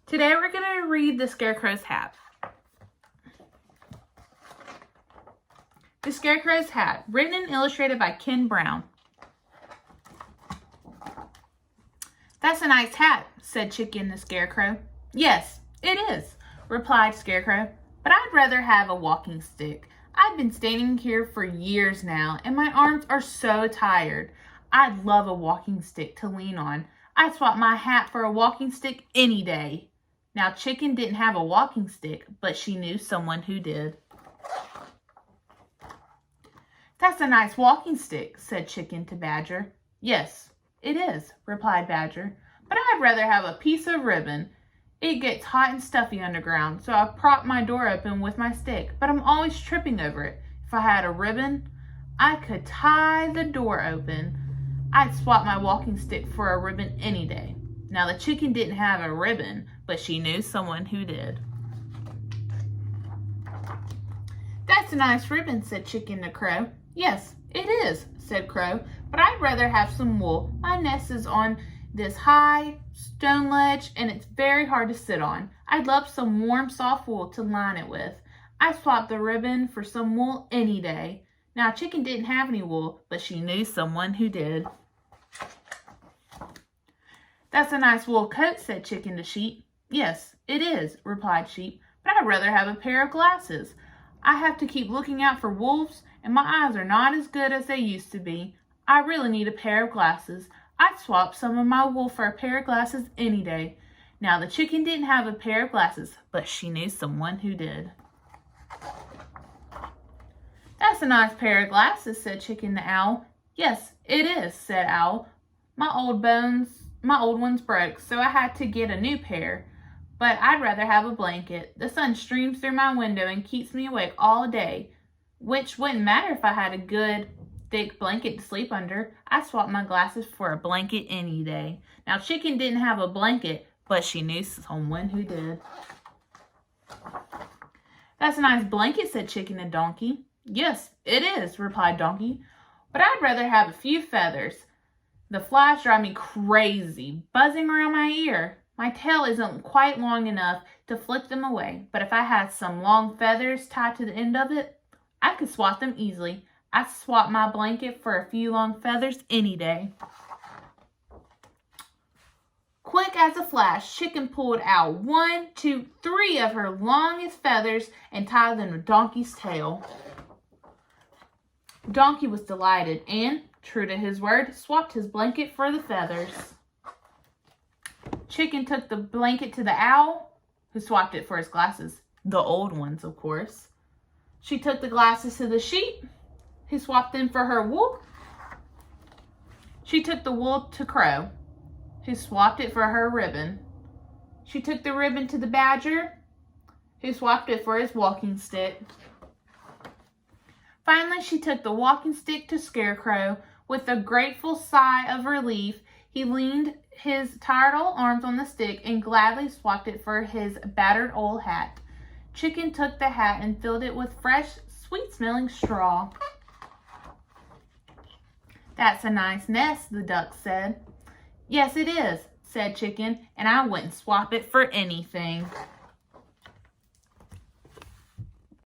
Today we're going to read The Scarecrow's Hat. The Scarecrow's Hat, written and illustrated by Ken Brown. "That's a nice hat," said Chicken the Scarecrow. "Yes, it is," replied Scarecrow, "but I'd rather have a walking stick. I've been standing here for years now, and my arms are so tired. I'd love a walking stick to lean on. I'd swap my hat for a walking stick any day." Now, Chicken didn't have a walking stick, but she knew someone who did. "That's a nice walking stick," said Chicken to Badger. "Yes, it is," replied Badger, "but I'd rather have a piece of ribbon. It gets hot and stuffy underground, so I prop my door open with my stick, but I'm always tripping over it. If I had a ribbon, I could tie the door open. I'd swap my walking stick for a ribbon any day." Now, the chicken didn't have a ribbon, but she knew someone who did. "That's a nice ribbon," said Chicken to Crow. "Yes, it is," said Crow, "but I'd rather have some wool. My nest is on this high stone ledge, and it's very hard to sit on. I'd love some warm, soft wool to line it with. I'd swap the ribbon for some wool any day." Now, Chicken didn't have any wool, but she knew someone who did. "That's a nice wool coat," said Chicken to Sheep. "Yes, it is," replied Sheep, "but I'd rather have a pair of glasses. I have to keep looking out for wolves, and my eyes are not as good as they used to be. I really need a pair of glasses. I'd swap some of my wool for a pair of glasses any day." Now, the chicken didn't have a pair of glasses, but she knew someone who did. "That's a nice pair of glasses," said Chicken to Owl. "Yes, it is," said Owl. My old ones broke, so I had to get a new pair. But I'd rather have a blanket. The sun streams through my window and keeps me awake all day, which wouldn't matter if I had a good, thick blanket to sleep under. I swap my glasses for a blanket any day." Now, Chicken didn't have a blanket, but she knew someone who did. "That's a nice blanket," said Chicken to Donkey. "Yes, it is," replied Donkey, "but I'd rather have a few feathers. The flies drive me crazy, buzzing around my ear. My tail isn't quite long enough to flick them away, but if I had some long feathers tied to the end of it, I could swat them easily. I'd swap my blanket for a few long feathers any day." Quick as a flash, Chicken pulled out 1, 2, 3 of her longest feathers and tied them to Donkey's tail. Donkey was delighted and, true to his word, swapped his blanket for the feathers. Chicken took the blanket to the Owl, who swapped it for his glasses. The old ones, of course. She took the glasses to the Sheep, who swapped them for her wool. She took the wool to Crow, who swapped it for her ribbon. She took the ribbon to the Badger, who swapped it for his walking stick. Finally, she took the walking stick to Scarecrow. With a grateful sigh of relief, he leaned his tired old arms on the stick and gladly swapped it for his battered old hat. Chicken took the hat and filled it with fresh, sweet-smelling straw. "That's a nice nest," the duck said. "Yes, it is," said Chicken, "and I wouldn't swap it for anything."